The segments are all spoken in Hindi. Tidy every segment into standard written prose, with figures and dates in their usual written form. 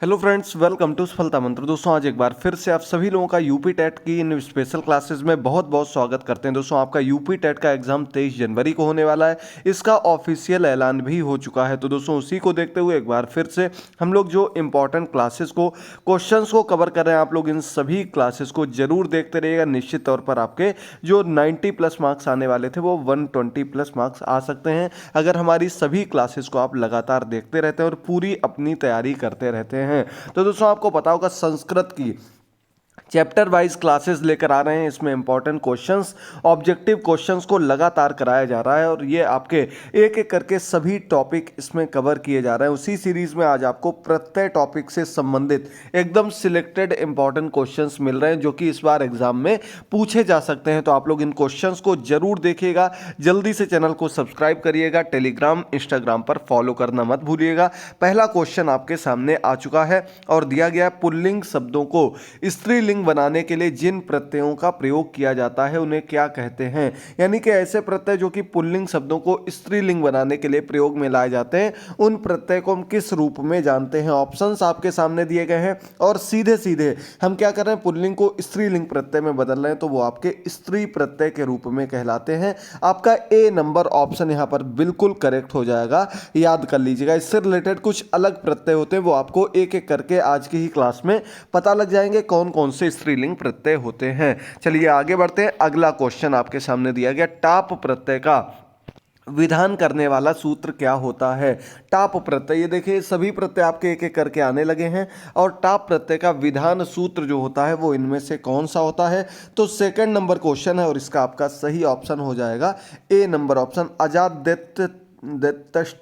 हेलो फ्रेंड्स, वेलकम टू सफलता मंत्र। दोस्तों, आज एक बार फिर से आप सभी लोगों का यूपी टेट की इन स्पेशल क्लासेस में बहुत बहुत स्वागत करते हैं। दोस्तों, आपका यूपी टेट का एग्जाम 23 जनवरी को होने वाला है। इसका ऑफिशियल ऐलान भी हो चुका है। तो दोस्तों, उसी को देखते हुए एक बार फिर से हम लोग जो इंपॉर्टेंट क्लासेस को क्वेश्चंस को कवर कर रहे हैं, आप लोग इन सभी क्लासेस को जरूर देखते रहिएगा। निश्चित तौर पर आपके जो 90 प्लस मार्क्स आने वाले थे वो 120 प्लस मार्क्स आ सकते हैं, अगर हमारी सभी क्लासेस को आप लगातार देखते रहते हैं और पूरी अपनी तैयारी करते रहते हैं। तो दोस्तों, आपको पता होगा संस्कृत की चैप्टर वाइज क्लासेस लेकर आ रहे हैं। इसमें इंपॉर्टेंट क्वेश्चंस, ऑब्जेक्टिव क्वेश्चंस को लगातार कराया जा रहा है और ये आपके एक एक करके सभी टॉपिक इसमें कवर किए जा रहे हैं। उसी सीरीज में आज आपको प्रत्येक टॉपिक से संबंधित एकदम सिलेक्टेड इंपॉर्टेंट क्वेश्चंस मिल रहे हैं जो कि इस बार एग्जाम में पूछे जा सकते हैं। तो आप लोग इन क्वेश्चंस को जरूर देखिएगा। जल्दी से चैनल को सब्सक्राइब करिएगा, टेलीग्राम इंस्टाग्राम पर फॉलो करना मत भूलिएगा। पहला क्वेश्चन आपके सामने आ चुका है और दिया गया है, पुल्लिंग शब्दों को स्त्रीलिंग बनाने के लिए जिन प्रत्ययों का प्रयोग किया जाता है उन्हें क्या कहते हैं। यानी कि ऐसे प्रत्यय जो कि पुल्लिंग शब्दों को स्त्रीलिंग बनाने के लिए प्रयोग में लाए जाते हैं, उन प्रत्यय को हम किस रूप में जानते हैं। ऑप्शंस आपके सामने दिए गए हैं और सीधे सीधे हम क्या कर रहे हैं, पुल्लिंग को स्त्रीलिंग प्रत्यय में बदल रहे हैं, तो वो आपके स्त्री प्रत्यय के रूप में कहलाते हैं। आपका ए नंबर ऑप्शन यहां पर बिल्कुल करेक्ट हो जाएगा। याद कर लीजिएगा, इससे रिलेटेड कुछ अलग प्रत्यय होते हैं, वो आपको एक एक करके आज की ही क्लास में पता लग जाएंगे कौन कौन से स्त्रीलिंग प्रत्यय होते हैं। चलिए आगे बढ़ते हैं। अगला क्वेश्चन आपके सामने दिया गया, टाप प्रत्यय का विधान करने वाला सूत्र क्या होता है। टाप प्रत्यय, ये देखिए सभी प्रत्यय आपके एक एक करके आने लगे हैं और टाप प्रत्यय का विधान सूत्र जो होता है वो इनमें से कौन सा होता है। तो सेकंड नंबर क्वेश्चन है और इसका आपका सही ऑप्शन हो जाएगा ए नंबर ऑप्शन, अजाद्यत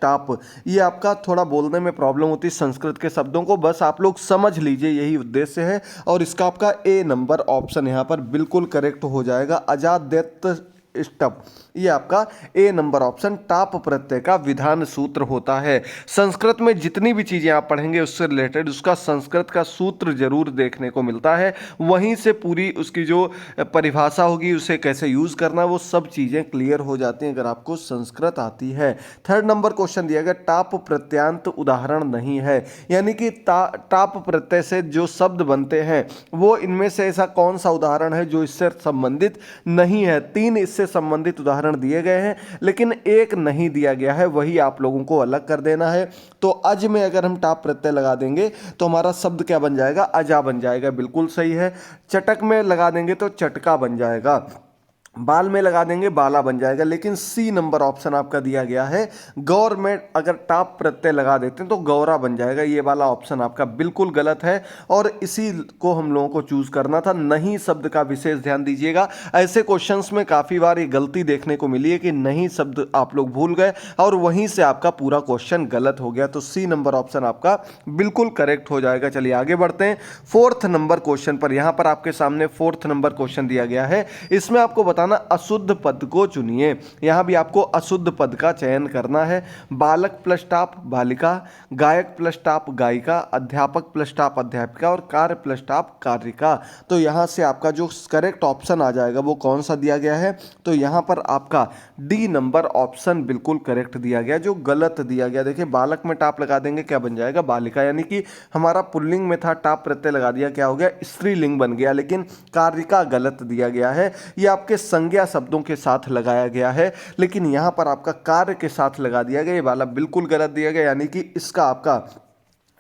टाप। ये आपका थोड़ा बोलने में प्रॉब्लम होती है संस्कृत के शब्दों को, बस आप लोग समझ लीजिए, यही उद्देश्य है। और इसका आपका ए नंबर ऑप्शन यहाँ पर बिल्कुल करेक्ट हो जाएगा, अजाद्यत स्टप। ये आपका ए नंबर ऑप्शन टाप प्रत्यय का विधान सूत्र होता है। संस्कृत में जितनी भी चीजें आप पढ़ेंगे उससे रिलेटेड उसका संस्कृत का सूत्र जरूर देखने को मिलता है। वहीं से पूरी उसकी जो परिभाषा होगी, उसे कैसे यूज करना, वो सब चीजें क्लियर हो जाती हैं अगर आपको संस्कृत आती है। थर्ड नंबर क्वेश्चन दिया गया, टाप प्रत्यांत उदाहरण नहीं है। यानी कि टाप प्रत्यय से जो शब्द बनते हैं वो इनमें से ऐसा कौन सा उदाहरण है जो इससे संबंधित नहीं है। तीन इससे संबंधित उदाहरण दिए गए हैं लेकिन एक नहीं दिया गया है, वही आप लोगों को अलग कर देना है। तो अज में अगर हम टाप प्रत्यय लगा देंगे तो हमारा शब्द क्या बन जाएगा, अजा बन जाएगा, बिल्कुल सही है। चटक में लगा देंगे तो चटका बन जाएगा, बाल में लगा देंगे बाला बन जाएगा। लेकिन सी नंबर ऑप्शन आपका दिया गया है, गौर में अगर टाप प्रत्यय लगा देते हैं तो गौरा बन जाएगा। ये वाला ऑप्शन आपका बिल्कुल गलत है और इसी को हम लोगों को चूज करना था। नहीं शब्द का विशेष ध्यान दीजिएगा, ऐसे क्वेश्चंस में काफी बार ये गलती देखने को मिली है कि नहीं शब्द आप लोग भूल गए और वहीं से आपका पूरा क्वेश्चन गलत हो गया। तो सी नंबर ऑप्शन आपका बिल्कुल करेक्ट हो जाएगा। चलिए आगे बढ़ते हैं फोर्थ नंबर क्वेश्चन पर। यहां पर आपके सामने फोर्थ नंबर क्वेश्चन दिया गया है, इसमें आपको बताना अशुद्ध पद को चुनिए। यहां भी आपको अशुद्ध पद का चयन करना है। बालक प्लस टाप बालिका, गायक प्लस टाप गायिका, अध्यापक प्लस टाप अध्यापिका और कार्य प्लस टाप कारिका। तो यहां से आपका जो करेक्ट ऑप्शन आ जाएगा वो कौन सा दिया गया है, तो यहां पर आपका डी नंबर ऑप्शन बिल्कुल करेक्ट दिया गया। जो गलत दिया गया, देखिए बालक में टाप लगा देंगे क्या बन जाएगा, बालिका, यानी कि हमारा पुल्लिंग में था, टाप प्रत्यय लगा दिया, क्या हो गया, स्त्रीलिंग बन गया। लेकिन कारिका गलत दिया गया है, ये आपके संज्ञा शब्दों के साथ लगाया गया है, लेकिन यहां पर आपका कार्य के साथ लगा दिया गया, ये वाला बिल्कुल गलत दिया गया। यानी कि इसका आपका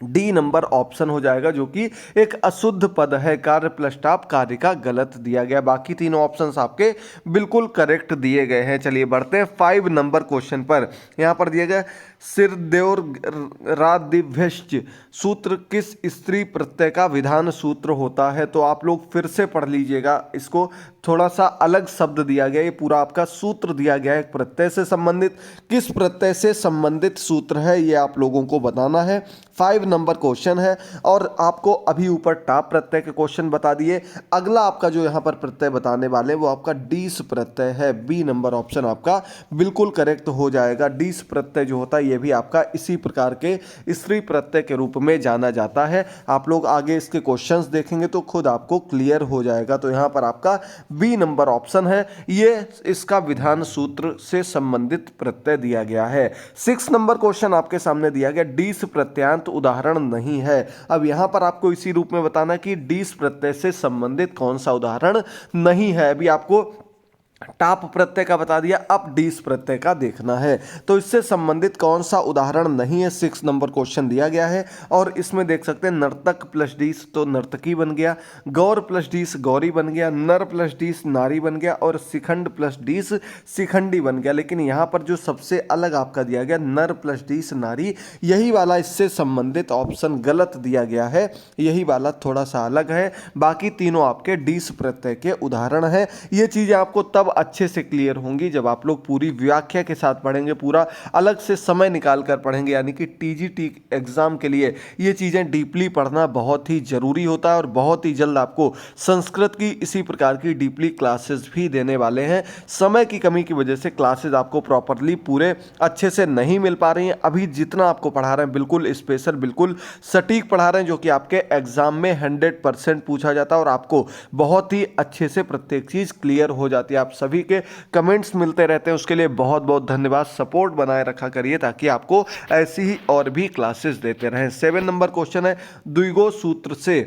डी नंबर ऑप्शन हो जाएगा जो कि एक अशुद्ध पद है, कार्य प्लस टाप कार्य का गलत दिया गया। बाकी तीनों ऑप्शंस आपके बिल्कुल करेक्ट दिए गए हैं। चलिए बढ़ते हैं 5 नंबर क्वेश्चन पर। यहां पर दिया गया, सिरदेव रादिभ्यश्च सूत्र किस स्त्री प्रत्यय का विधान सूत्र होता है। तो आप लोग फिर से पढ़ लीजिएगा, इसको थोड़ा सा अलग शब्द दिया गया, ये पूरा आपका सूत्र दिया गया है प्रत्यय से संबंधित। किस प्रत्यय से संबंधित सूत्र है ये आप लोगों को बताना है। 5 नंबर क्वेश्चन है और आपको अभी ऊपर टाप प्रत्यय के क्वेश्चन बता दिए। अगला आपका जो यहाँ पर प्रत्यय बताने वाले वो आपका डीस प्रत्यय है। बी नंबर ऑप्शन आपका बिल्कुल करेक्ट हो जाएगा। डीस प्रत्यय जो होता है ये भी आपका इसी प्रकार के स्त्री प्रत्यय के रूप में जाना जाता है। आप लोग आगे इसके क्वेश्चंस देखेंगे तो खुद आपको क्लियर हो जाएगा। तो यहाँ पर आपका बी नंबर ऑप्शन है, ये इसका विधान सूत्र से संबंधित प्रत्यय दिया गया है। 6 नंबर क्वेश्चन आपके सामने दिया गया, डीस प्रत्यांत उदाहरण उदाहरण नहीं है। अब यहाँ पर आपको इसी रूप में बताना कि डीस प्रत्यय से संबंधित कौन सा उदाहरण नहीं है। अभी आपको टाप प्रत्यय का बता दिया, अब डीस प्रत्यय का देखना है। तो इससे संबंधित कौन सा उदाहरण नहीं है, 6 नंबर क्वेश्चन दिया गया है। और इसमें देख सकते हैं नर्तक प्लस डीस तो नर्तकी बन गया, गौर प्लस डीस गौरी बन गया, नर प्लस डीस नारी बन गया और शिखंड प्लस डीस शिखंडी बन गया। लेकिन यहाँ पर जो सबसे अलग आपका दिया गया नर प्लस डीस नारी, यही वाला इससे संबंधित ऑप्शन गलत दिया गया है, यही वाला थोड़ा सा अलग है। बाकी तीनों आपके डीस प्रत्यय के उदाहरण है। ये चीज़ें आपको तब अच्छे से क्लियर होंगी जब आप लोग पूरी व्याख्या के साथ पढ़ेंगे, पूरा अलग से समय निकाल कर पढ़ेंगे। यानी कि टीजीटी एग्जाम के लिए ये चीज़ें डीपली पढ़ना बहुत ही जरूरी होता है। और बहुत ही जल्द आपको संस्कृत की इसी प्रकार की डीपली क्लासेस भी देने वाले हैं। समय की कमी की वजह से क्लासेस आपको प्रॉपरली पूरे अच्छे से नहीं मिल पा रही हैं। अभी जितना आपको पढ़ा रहे हैं बिल्कुल स्पेशल, बिल्कुल सटीक पढ़ा रहे हैं, जो कि आपके एग्जाम में 100% पूछा जाता है और आपको बहुत ही अच्छे से प्रत्येक चीज़ क्लियर हो जाती है। आप सभी के कमेंट्स मिलते रहते हैं, उसके लिए बहुत बहुत धन्यवाद। सपोर्ट बनाए रखा करिए ताकि आपको ऐसी ही और भी क्लासेस देते रहें। 7 नंबर क्वेश्चन है, द्विगो सूत्र से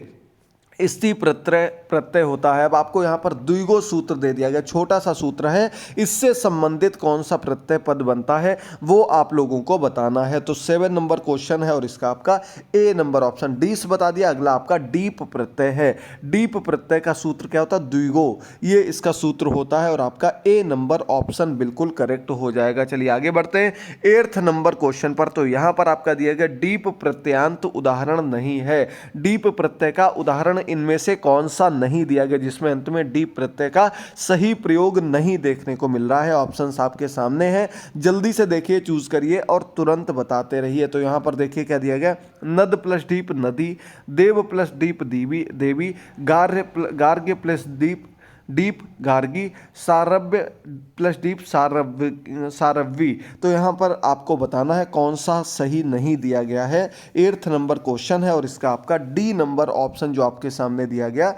स्त्री प्रत्यय प्रत्यय होता है। अब आपको यहाँ पर द्विगो सूत्र दे दिया गया, छोटा सा सूत्र है, इससे संबंधित कौन सा प्रत्यय पद बनता है वो आप लोगों को बताना है। तो 7 नंबर क्वेश्चन है और इसका आपका ए नंबर ऑप्शन, डीस बता दिया। अगला आपका डीप प्रत्यय है। डीप प्रत्यय का सूत्र क्या होता है, द्विगो, ये इसका सूत्र होता है और आपका ए नंबर ऑप्शन बिल्कुल करेक्ट हो जाएगा। चलिए आगे बढ़ते हैं 8th नंबर क्वेश्चन पर। तो यहाँ पर आपका दिया गया डीप प्रत्ययांत उदाहरण नहीं है। डीप प्रत्यय का उदाहरण इनमें से कौन सा नहीं दिया गया, जिसमें अंत में डीप प्रत्यय का सही प्रयोग नहीं देखने को मिल रहा है। ऑप्शंस आपके सामने हैं, जल्दी से देखिए, चूज करिए और तुरंत बताते रहिए। तो यहां पर देखिए क्या दिया गया, नद प्लस डीप नदी, देव प्लस डीप देवी देवी, गार्ग्य प्लस डीप गार्गी, सारव्य प्लस डीप सारव्वी। तो यहाँ पर आपको बताना है कौन सा सही नहीं दिया गया है। 8th नंबर क्वेश्चन है और इसका आपका डी नंबर ऑप्शन जो आपके सामने दिया गया,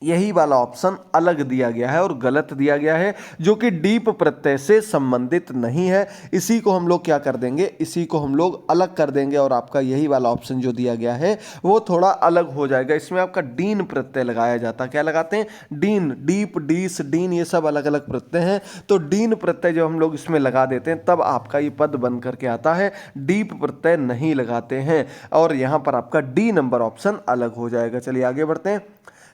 यही वाला ऑप्शन अलग दिया गया है और गलत दिया गया है, जो कि डीप प्रत्यय से संबंधित नहीं है। इसी को हम लोग क्या कर देंगे, इसी को हम लोग अलग कर देंगे और आपका यही वाला ऑप्शन जो दिया गया है वो थोड़ा अलग हो जाएगा। इसमें आपका डीन प्रत्यय लगाया जाता है। क्या लगाते हैं, डीन, डीप, डीस, डीन, ये सब अलग अलग प्रत्यय हैं। तो डीन प्रत्यय जब हम लोग इसमें लगा देते हैं तब आपका ये पद बन करके आता है। डीप प्रत्यय नहीं लगाते हैं और यहाँ पर आपका डी नंबर ऑप्शन अलग हो जाएगा। चलिए आगे बढ़ते हैं।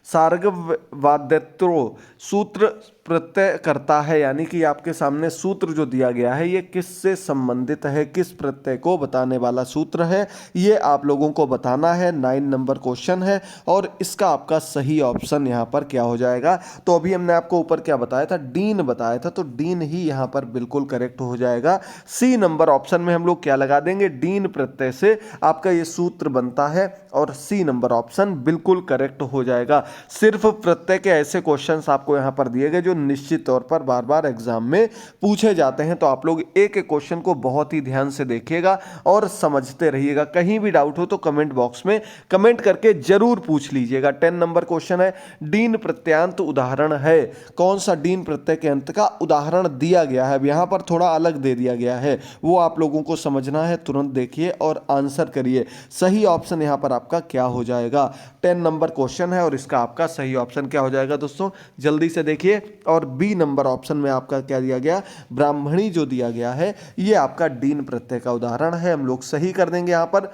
सार्गवादित्रो सूत्र प्रत्यय करता है, यानी कि आपके सामने सूत्र जो दिया गया है ये किससे संबंधित है, किस प्रत्यय को बताने वाला सूत्र है, ये आप लोगों को बताना है। 9 नंबर क्वेश्चन है और इसका आपका सही ऑप्शन यहाँ पर क्या हो जाएगा। तो अभी हमने आपको ऊपर क्या बताया था, डीन बताया था, तो डीन ही यहाँ पर बिल्कुल करेक्ट हो जाएगा। सी नंबर ऑप्शन में हम लोग क्या लगा देंगे, डीन प्रत्यय से आपका ये सूत्र बनता है और सी नंबर ऑप्शन बिल्कुल करेक्ट हो जाएगा। सिर्फ प्रत्यय के ऐसे क्वेश्चंस आपको यहाँ पर दिए गए जो निश्चित तौर पर बार बार एग्जाम में पूछे जाते हैं। तो आप लोग एक एक क्वेश्चन को बहुत ही ध्यान से देखिएगा और समझते रहिएगा। कहीं भी डाउट हो तो कमेंट बॉक्स में कमेंट करके जरूर पूछ लीजिएगा। 10 नंबर क्वेश्चन है, डीन प्रत्ययांत उदाहरण है। कौन सा डीन प्रत्यय के अंत का उदाहरण दिया गया है, अब यहाँ पर थोड़ा अलग दे दिया गया है, वो आप लोगों को समझना है। तुरंत देखिए और आंसर करिए। सही ऑप्शन यहाँ पर आपका क्या हो जाएगा, 10 नंबर क्वेश्चन है और इसका आपका सही ऑप्शन क्या हो जाएगा दोस्तों, जल्दी से देखिए। और बी नंबर ऑप्शन में आपका क्या दिया गया, ब्राह्मणी जो दिया गया है ये आपका डीन प्रत्यय का उदाहरण है। हम लोग सही कर देंगे यहाँ पर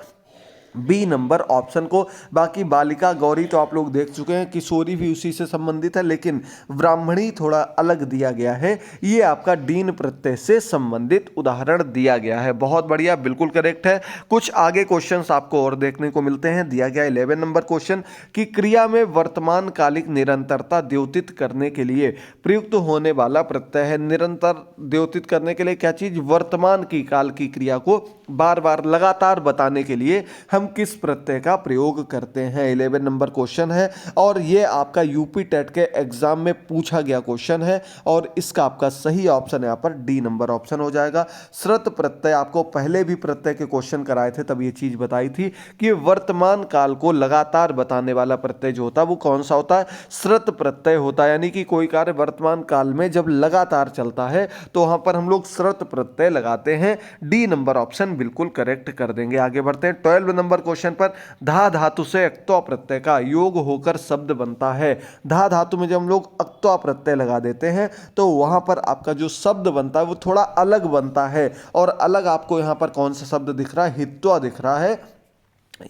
बी नंबर ऑप्शन को। बाकी बालिका गौरी तो आप लोग देख चुके हैं, किशोरी भी उसी से संबंधित है, लेकिन ब्राह्मणी थोड़ा अलग दिया गया है, ये आपका डीन प्रत्यय से संबंधित उदाहरण दिया गया है। बहुत बढ़िया, बिल्कुल करेक्ट है। कुछ आगे क्वेश्चंस आपको और देखने को मिलते हैं। दिया गया 11 नंबर क्वेश्चन कि क्रिया में वर्तमान कालिक निरंतरता द्योतित करने के लिए प्रयुक्त होने वाला प्रत्यय है। निरंतर द्योतित करने के लिए क्या चीज, वर्तमान की काल की क्रिया को बार बार लगातार बताने के लिए हम किस प्रत्यय का प्रयोग करते हैं। 11 नंबर क्वेश्चन है और ये आपका यूपी टेट के एग्जाम में पूछा गया क्वेश्चन है और इसका आपका सही ऑप्शन यहाँ पर डी नंबर ऑप्शन हो जाएगा। श्रत प्रत्यय, आपको पहले भी प्रत्यय के क्वेश्चन कराए थे तब ये चीज बताई थी कि वर्तमान काल को लगातार बताने वाला प्रत्यय जो होता है वो कौन सा होता है, श्रत प्रत्यय होता है। यानी कि कोई कार्य वर्तमान काल में जब लगातार चलता है तो वहां पर हम लोग श्रत प्रत्यय लगाते हैं। डी नंबर ऑप्शन बिल्कुल करेक्ट कर देंगे। आगे बढ़ते हैं 12 नंबर नंबर क्वेश्चन पर धा धातु से अक्त्वा प्रत्यय का योग होकर शब्द बनता है। धा धातु में जब हम लोग अक्त्वा प्रत्यय लगा देते हैं तो वहां पर आपका जो शब्द बनता है वो थोड़ा अलग बनता है। और अलग आपको यहां पर कौन सा शब्द दिख रहा है? हित्वा दिख रहा है।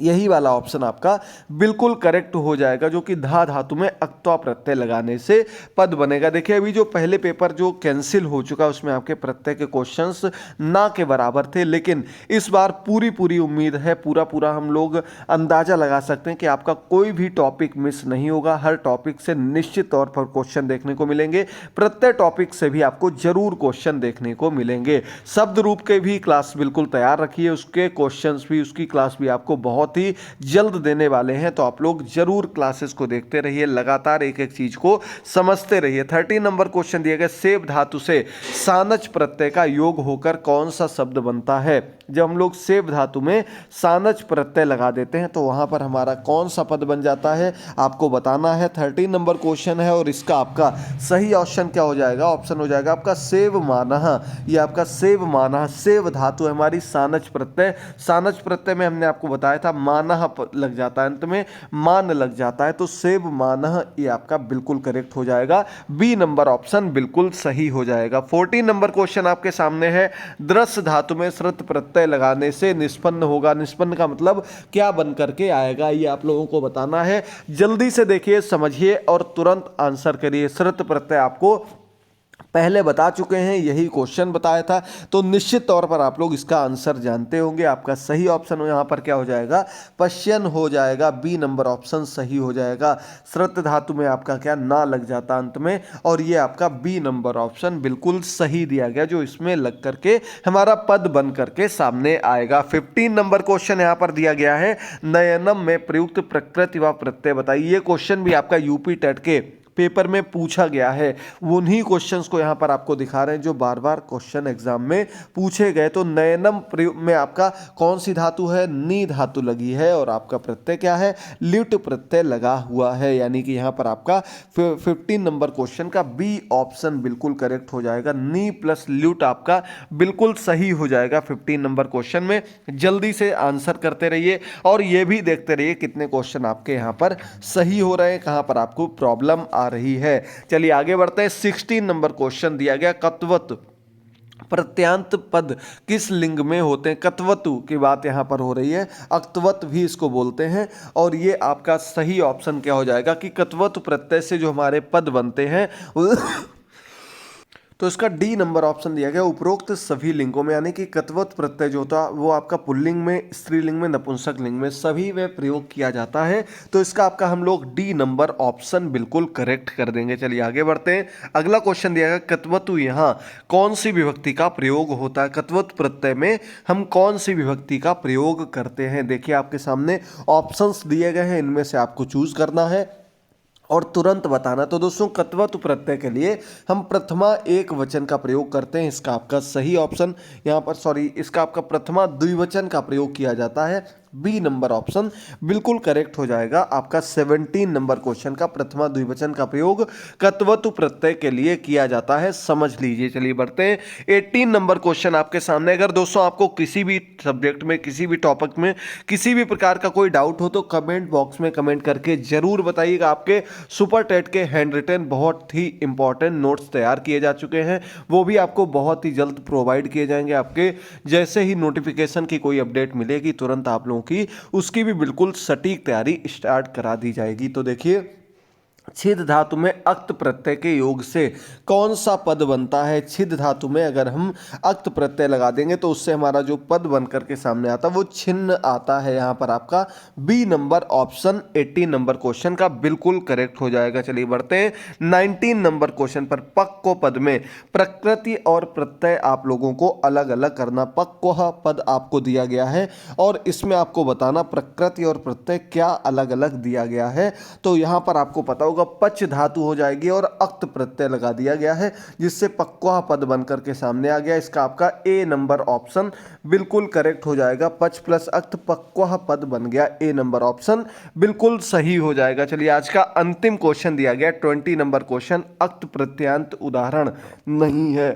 यही वाला ऑप्शन आपका बिल्कुल करेक्ट हो जाएगा, जो कि धा धातु में अक्त्वा प्रत्यय लगाने से पद बनेगा। देखिए अभी जो पहले पेपर जो कैंसिल हो चुका उसमें आपके प्रत्यय के क्वेश्चंस ना के बराबर थे, लेकिन इस बार पूरी उम्मीद है, पूरा हम लोग अंदाजा लगा सकते हैं कि आपका कोई भी टॉपिक मिस नहीं होगा। हर टॉपिक से निश्चित तौर पर क्वेश्चन देखने को मिलेंगे, प्रत्येक टॉपिक से भी आपको जरूर क्वेश्चन देखने को मिलेंगे। शब्द रूप के भी क्लास बिल्कुल तैयार रखिए, उसके क्वेश्चंस भी, उसकी क्लास भी आपको बहुत ही जल्द देने वाले हैं। तो आप लोग जरूर क्लासेस को देखते रहिए, लगातार एक एक चीज को समझते रहिए। 13 नंबर क्वेश्चन दिया गया, सेव धातु से सानच प्रत्यय का योग होकर कौन सा शब्द बनता है? जब हम लोग सेव धातु में सानच प्रत्यय लगा देते हैं तो वहां पर हमारा कौन सा पद बन जाता है आपको बताना है। 13 नंबर क्वेश्चन है और इसका आपका सही ऑप्शन क्या हो जाएगा? ऑप्शन हो जाएगा आपका सेव मानह। ये आपका सेव मानह, सेव धातु है हमारी सानच प्रत्यय। सानच प्रत्यय में हमने आपको बताया था मानह लग जाता है, अंत में मान लग जाता है, तो सेव मानह ये आपका बिल्कुल करेक्ट हो जाएगा। बी नंबर ऑप्शन बिल्कुल सही हो जाएगा। 14 नंबर क्वेश्चन आपके सामने है, दृश्य धातु में श्रुत प्रत्यय लगाने से निष्पन्न होगा। निष्पन्न का मतलब क्या बन करके आएगा, ये आप लोगों को बताना है। जल्दी से देखिए, समझिए और तुरंत आंसर करिए। श्रुत प्रत्यय आपको पहले बता चुके हैं, यही क्वेश्चन बताया था, तो निश्चित तौर पर आप लोग इसका आंसर जानते होंगे। आपका सही ऑप्शन यहां पर क्या हो जाएगा? पश्यन हो जाएगा। बी नंबर ऑप्शन सही हो जाएगा। श्रुत धातु में आपका क्या ना लग जाता अंत में, और ये आपका बी नंबर ऑप्शन बिल्कुल सही दिया गया, जो इसमें लग करके हमारा पद बन करके सामने आएगा। 15 नंबर क्वेश्चन यहां पर दिया गया है, नयनम में प्रयुक्त प्रकृति व प्रत्यय बताइए। ये क्वेश्चन भी आपका यूपी टेट के पेपर में पूछा गया है, उन्हीं क्वेश्चंस को यहां पर आपको दिखा रहे हैं जो बार बार क्वेश्चन एग्जाम में पूछे गए। तो नयनम में आपका कौन सी धातु है? नी धातु लगी है, और आपका प्रत्यय क्या है? ल्युट प्रत्यय लगा हुआ है, यानी कि यहां पर आपका 15 नंबर क्वेश्चन का बी ऑप्शन बिल्कुल करेक्ट हो जाएगा। नी प्लस ल्युट आपका बिल्कुल सही हो जाएगा 15 नंबर क्वेश्चन में। जल्दी से आंसर करते रहिए और ये भी देखते रहिए कितने क्वेश्चन आपके यहां पर सही हो रहे हैं, कहां पर आपको प्रॉब्लम आ रही है। चलिए आगे बढ़ते हैं। 16 नंबर क्वेश्चन दिया गया, कत्वत प्रत्यांत पद किस लिंग में होते हैं? कत्वतु की बात यहां पर हो रही है, अक्तवत भी इसको बोलते हैं। और ये आपका सही ऑप्शन क्या हो जाएगा कि कत्वत प्रत्यय से जो हमारे पद बनते हैं तो इसका डी नंबर ऑप्शन दिया गया। उपरोक्त सभी लिंगों में, यानी कि कत्वत प्रत्यय जो होता है वो आपका पुल्लिंग में, स्त्रीलिंग में, नपुंसक लिंग में सभी में प्रयोग किया जाता है। तो इसका आपका हम लोग डी नंबर ऑप्शन बिल्कुल करेक्ट कर देंगे। चलिए आगे बढ़ते हैं। अगला क्वेश्चन दिया गया, कत्वतु यहाँ कौन सी विभक्ति का प्रयोग होता है? कत्वत प्रत्यय में हम कौन सी विभक्ति का प्रयोग करते हैं? देखिए आपके सामने ऑप्शंस दिए गए हैं, इनमें से आपको चूज करना है और तुरंत बताना। तो दोस्तों कत्वत प्रत्यय के लिए हम प्रथमा एक वचन का प्रयोग करते हैं। इसका आपका सही ऑप्शन यहाँ पर, सॉरी, इसका आपका प्रथमा द्विवचन का प्रयोग किया जाता है। बी नंबर ऑप्शन बिल्कुल करेक्ट हो जाएगा। आपका 17 नंबर क्वेश्चन का प्रथमा द्विवचन का प्रयोग कत्वतु प्रत्यय के लिए किया जाता है, समझ लीजिए। चलिए बढ़ते हैं। 18 नंबर क्वेश्चन आपके सामने। अगर दोस्तों आपको किसी भी सब्जेक्ट में, किसी भी टॉपिक में, किसी भी प्रकार का कोई डाउट हो तो कमेंट बॉक्स में कमेंट करके जरूर बताइएगा। आपके सुपर टेट के हैंड रिटन बहुत ही इंपॉर्टेंट नोट्स तैयार किए जा चुके हैं, वो भी आपको बहुत ही जल्द प्रोवाइड किए जाएंगे। आपके जैसे ही नोटिफिकेशन की कोई अपडेट मिलेगी तुरंत आप लोगों की उसकी भी बिल्कुल सटीक तैयारी स्टार्ट करा दी जाएगी। तो देखिए, छिद धातु में अक्त प्रत्यय के योग से कौन सा पद बनता है? छिद धातु में अगर हम अक्त प्रत्यय लगा देंगे तो उससे हमारा जो पद बनकर के सामने आता है वो छिन्न आता है। यहां पर आपका B number option 18 number question का बिल्कुल करेक्ट हो जाएगा। चलिए बढ़ते हैं 19 नंबर क्वेश्चन पर। पक को पद में प्रकृति और प्रत्यय आप लोगों को अलग अलग करना। पक को पद आपको दिया गया है और इसमें आपको बताना प्रकृति और प्रत्यय क्या अलग अलग दिया गया है। तो यहां पर आपको पता होगा पच धातु हो जाएगी और अक्त प्रत्यय लगा दिया गया है, जिससे पक्वा पद बनकर के सामने आ गया। इसका आपका ए नंबर ऑप्शन बिल्कुल करेक्ट हो जाएगा। पच प्लस अक्त पक्वा पद बन गया, ए नंबर ऑप्शन बिल्कुल सही हो जाएगा। चलिए आज का अंतिम क्वेश्चन दिया गया 20 नंबर क्वेश्चन। अक्त प्रत्यांत उदाहरण नहीं है।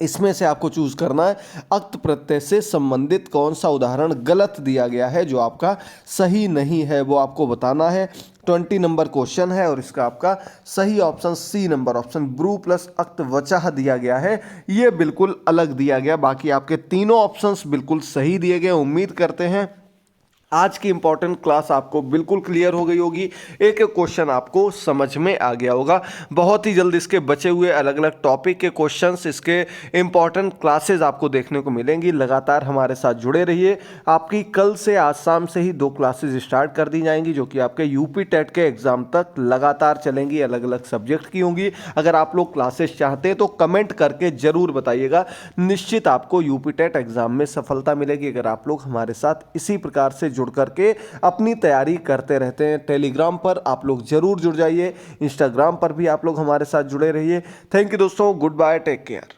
इसमें से आपको चूज करना है अक्त प्रत्यय से संबंधित कौन सा उदाहरण गलत दिया गया है, जो आपका सही नहीं है वो आपको बताना है। 20 नंबर क्वेश्चन है और इसका आपका सही ऑप्शन सी नंबर ऑप्शन ब्रू प्लस अक्त वचः दिया गया है, ये बिल्कुल अलग दिया गया। बाकी आपके तीनों ऑप्शंस बिल्कुल सही दिए गए। उम्मीद करते हैं आज की इंपॉर्टेंट क्लास आपको बिल्कुल क्लियर हो गई होगी, एक एक क्वेश्चन आपको समझ में आ गया होगा। बहुत ही जल्द इसके बचे हुए अलग अलग टॉपिक के क्वेश्चंस, इसके इंपॉर्टेंट क्लासेस आपको देखने को मिलेंगी। लगातार हमारे साथ जुड़े रहिए। आपकी कल से आज शाम से ही 2 क्लासेस स्टार्ट कर दी जाएंगी, जो कि आपके यूपी टेट के एग्जाम तक लगातार चलेंगी, अलग अलग सब्जेक्ट की होंगी। अगर आप लोग क्लासेस चाहते हैं तो कमेंट करके जरूर बताइएगा, निश्चित आपको यूपी टेट एग्जाम में सफलता मिलेगी अगर आप लोग हमारे साथ इसी प्रकार से जुड़ करके अपनी तैयारी करते रहते हैं। टेलीग्राम पर आप लोग जरूर जुड़ जाइए, इंस्टाग्राम पर भी आप लोग हमारे साथ जुड़े रहिए। थैंक यू दोस्तों, गुड बाय, टेक केयर।